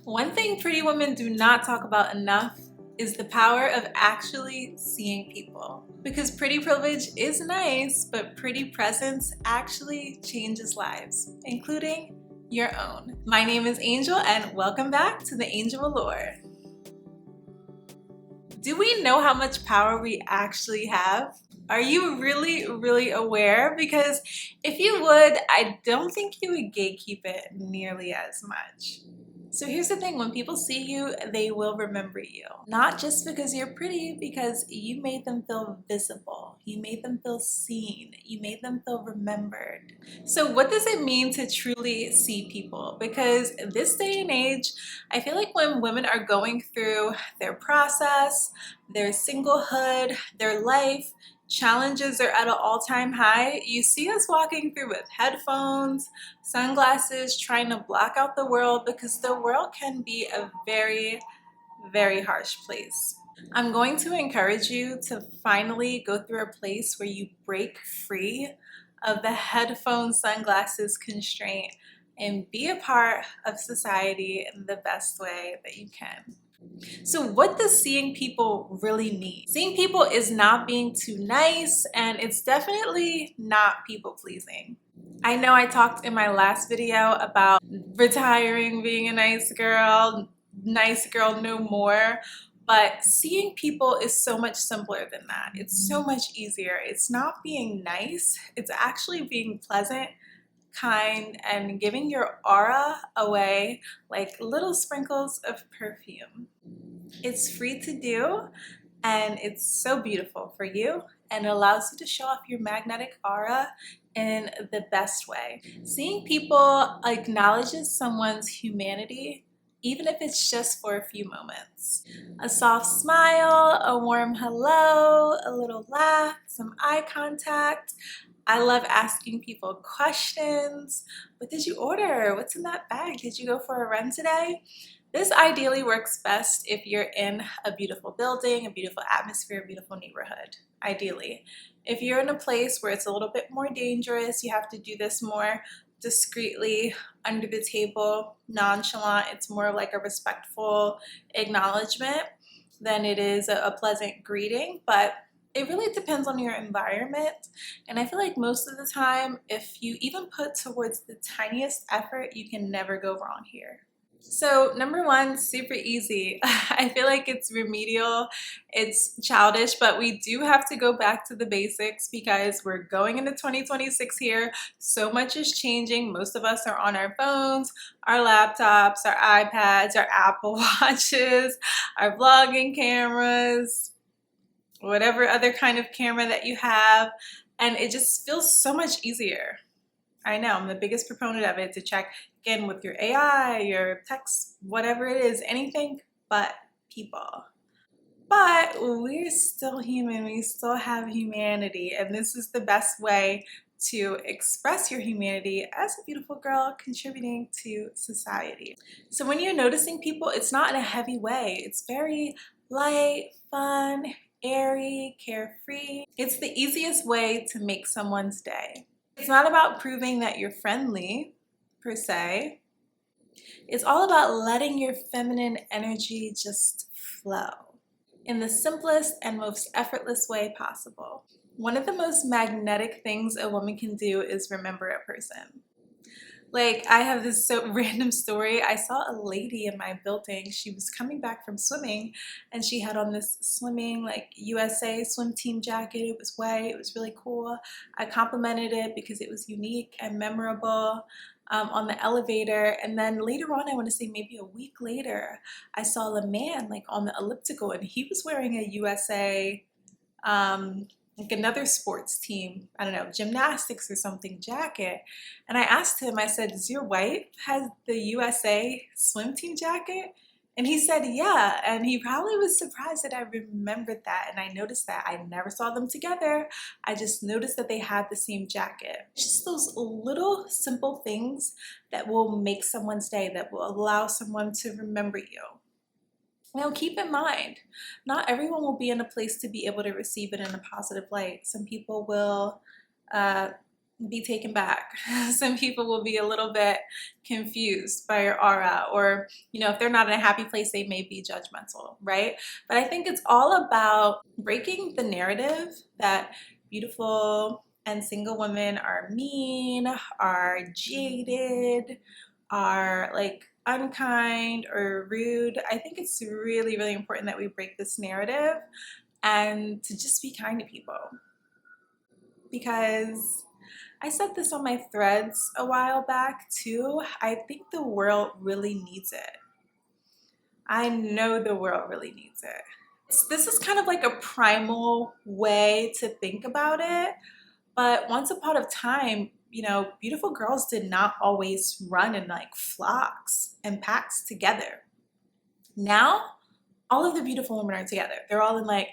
One thing pretty women do not talk about enough is the power of actually seeing people. Because pretty privilege is nice, but pretty presence actually changes lives, including your own. My name is Angel and welcome back to the Angel Allure. Do we know how much power we actually have? Are you really aware? Because if you would, I don't think you would gatekeep it nearly as much. So here's the thing, when people see you, they will remember you. Not just because you're pretty, because you made them feel visible. You made them feel seen. You made them feel remembered. So what does it mean to truly see people? Because this day and age, I feel like when women are going through their process, their singlehood, their life, challenges are at an all-time high, you see us walking through with headphones, sunglasses, trying to block out the world because the world can be a very harsh place. I'm going to encourage you to finally go through a place where you break free of the headphone sunglasses constraint and be a part of society in the best way that you can. So what does seeing people really mean? Seeing people is not being too nice, and it's definitely not people pleasing. I know I talked in my last video about retiring, being a nice girl no more, but seeing people is so much simpler than that. It's so much easier. It's not being nice, it's actually being pleasant, kind, and giving your aura away like little sprinkles of perfume. It's free to do, and it's so beautiful for you, and allows you to show off your magnetic aura in the best way. Seeing people acknowledges someone's humanity, even if it's just for a few moments. A soft smile, a warm hello, a little laugh, some eye contact. I love asking people questions. What did you order? What's in that bag? Did you go for a run today? This ideally works best if you're in a beautiful building, a beautiful atmosphere, a beautiful neighborhood, ideally. If you're in a place where it's a little bit more dangerous, you have to do this more discreetly, under the table, nonchalant. It's more like a respectful acknowledgement than it is a pleasant greeting, but it really depends on your environment. And I feel like most of the time, if you even put towards the tiniest effort, you can never go wrong here. So number one, super easy. I feel like it's remedial, it's childish, but we do have to go back to the basics because we're going into 2026 here. So much is changing. Most of us are on our phones, our laptops, our iPads, our Apple Watches, our vlogging cameras, whatever other kind of camera that you have, and it just feels so much easier. I know, I'm the biggest proponent of it, to check in with your AI, your text, whatever it is, anything but people. But we're still human, we still have humanity, and this is the best way to express your humanity as a beautiful girl contributing to society. So when you're noticing people, it's not in a heavy way. It's very light, fun, airy, carefree. It's the easiest way to make someone's day. It's not about proving that you're friendly, per se. It's all about letting your feminine energy just flow in the simplest and most effortless way possible. One of the most magnetic things a woman can do is remember a person. Like, I have this so random story. I saw a lady in my building. She was coming back from swimming and she had on this swimming, like, USA swim team jacket. It was white. It was really cool. I complimented it because it was unique and memorable on the elevator. And then later on, I want to say maybe a week later, I saw a man like on the elliptical and he was wearing a USA like another sports team, I don't know, gymnastics or something jacket. And I asked him, I said, does your wife has the USA swim team jacket? And he said, yeah. And he probably was surprised that I remembered that. And I noticed that I never saw them together. I just noticed that they had the same jacket. Just those little simple things that will make someone's day, that will allow someone to remember you. Now, keep in mind, not everyone will be in a place to be able to receive it in a positive light. Some people will be taken back. Some people will be a little bit confused by your aura, or, you know, if they're not in a happy place, they may be judgmental, right? But I think it's all about breaking the narrative that beautiful and single women are mean, are jaded, are like unkind or rude. I think it's really, really important that we break this narrative and to just be kind to people, because I said this on my threads a while back too. I think the world really needs it. I know the world really needs it. This is kind of like a primal way to think about it, but once upon a time, you know, beautiful girls did not always run in like flocks and packs together. Now, all of the beautiful women are together. They're all in like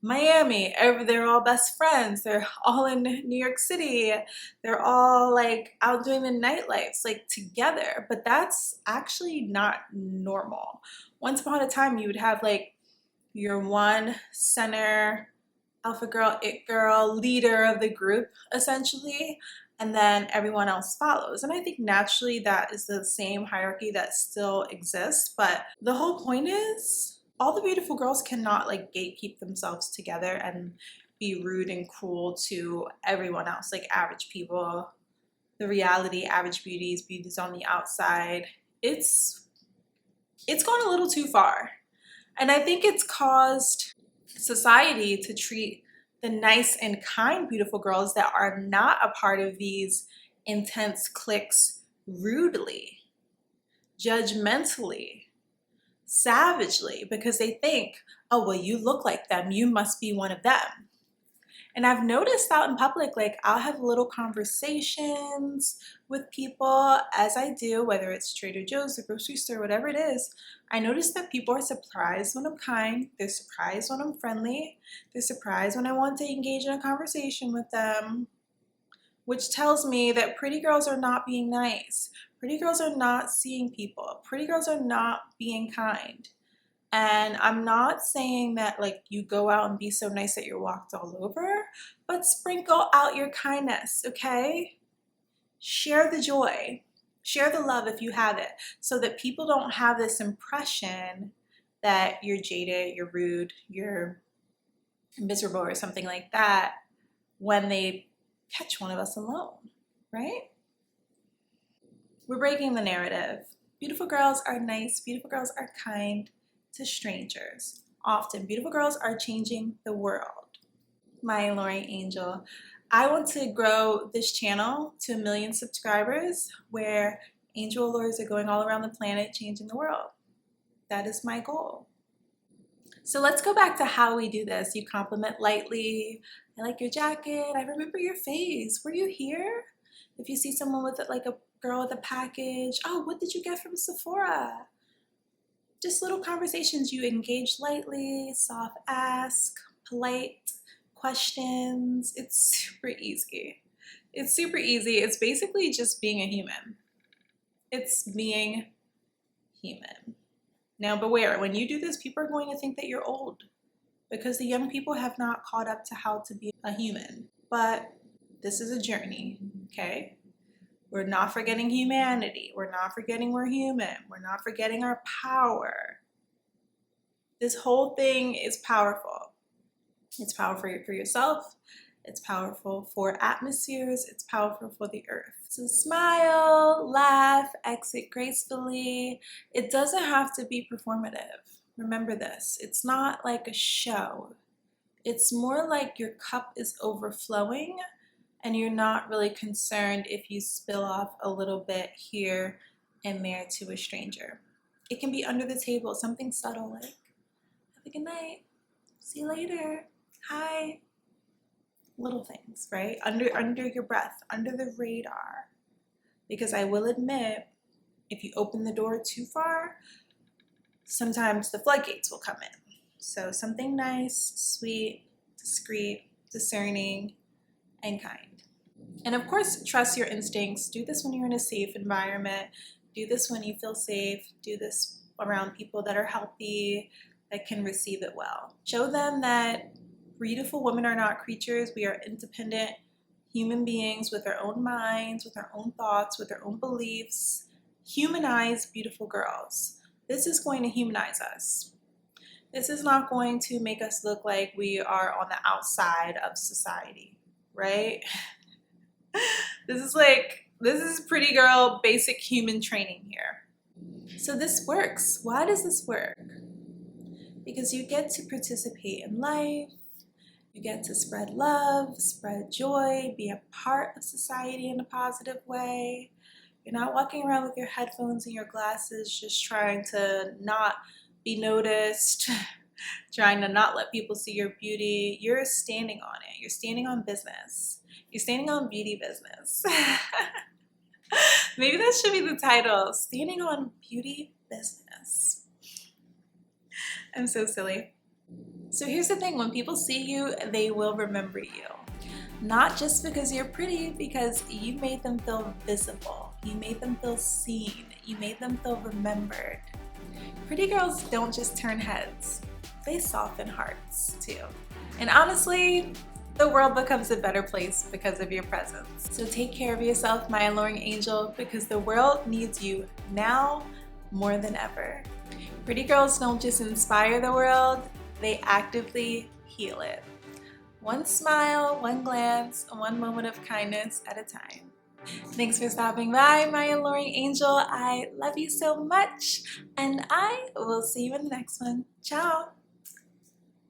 Miami. They're all best friends. They're all in New York City. They're all like out doing the nightlives like together. But that's actually not normal. Once upon a time, you would have like your one center alpha girl, it girl, leader of the group essentially, and then everyone else follows. And I think naturally that is the same hierarchy that still exists, but the whole point is all the beautiful girls cannot like gatekeep themselves together and be rude and cruel to everyone else, like average people, the reality, average beauties, beauties on the outside. It's gone a little too far. And I think it's caused society to treat the nice and kind, beautiful girls that are not a part of these intense cliques rudely, judgmentally, savagely, because they think, oh, well, you look like them, you must be one of them. And I've noticed out in public, like I'll have little conversations with people as I do, whether it's Trader Joe's, the grocery store, whatever it is. I notice that people are surprised when I'm kind. They're surprised when I'm friendly. They're surprised when I want to engage in a conversation with them, which tells me that pretty girls are not being nice. Pretty girls are not seeing people. Pretty girls are not being kind. And I'm not saying that like you go out and be so nice that you're walked all over, but sprinkle out your kindness, okay? Share the joy, share the love if you have it, so that people don't have this impression that you're jaded, you're rude, you're miserable or something like that when they catch one of us alone, right? We're breaking the narrative. Beautiful girls are nice, beautiful girls are kind to strangers. Often, beautiful girls are changing the world. My Lori Angel, I want to grow this channel to 1 million subscribers where angel lures are going all around the planet changing the world. That is my goal. So let's go back to how we do this. You compliment lightly. I like your jacket. I remember your face. Were you here? If you see someone with like a girl with a package, oh, what did you get from Sephora? Just little conversations. You engage lightly, soft ask, polite questions. It's super easy. It's super easy. It's basically just being a human. It's being human. Now beware, when you do this, people are going to think that you're old because the young people have not caught up to how to be a human. But this is a journey, okay? We're not forgetting humanity. We're not forgetting we're human. We're not forgetting our power. This whole thing is powerful. It's powerful for yourself. It's powerful for atmospheres. It's powerful for the earth. So smile, laugh, exit gracefully. It doesn't have to be performative. Remember this. It's not like a show. It's more like your cup is overflowing and you're not really concerned if you spill off a little bit here and there to a stranger. It can be under the table, something subtle like, have a good night, see you later, hi. Little things, right? Under your breath, under the radar. Because I will admit, if you open the door too far, sometimes the floodgates will come in. So something nice, sweet, discreet, discerning, and kind. And of course, trust your instincts. Do this when you're in a safe environment. Do this when you feel safe. Do this around people that are healthy, that can receive it well. Show them that beautiful women are not creatures. We are independent human beings with their own minds, with their own thoughts, with their own beliefs. Humanize beautiful girls. This is going to humanize us. This is not going to make us look like we are on the outside of society, right? This is pretty girl basic human training here. So this works. Why does this work? Because you get to participate in life, you get to spread love, spread joy, be a part of society in a positive way. You're not walking around with your headphones and your glasses just trying to not be noticed, trying to not let people see your beauty. You're standing on it. You're standing on business. You're standing on beauty business. Maybe that should be the title, Standing on Beauty Business. I'm so silly. So here's the thing, when people see you, they will remember you. Not just because you're pretty, because you made them feel visible. You made them feel seen. You made them feel remembered. Pretty girls don't just turn heads. They soften hearts too. And honestly, the world becomes a better place because of your presence. So take care of yourself, my alluring angel, because the world needs you now more than ever. Pretty girls don't just inspire the world, they actively heal it. One smile, one glance, one moment of kindness at a time. Thanks for stopping by, my alluring angel. I love you so much, and I will see you in the next one. Ciao!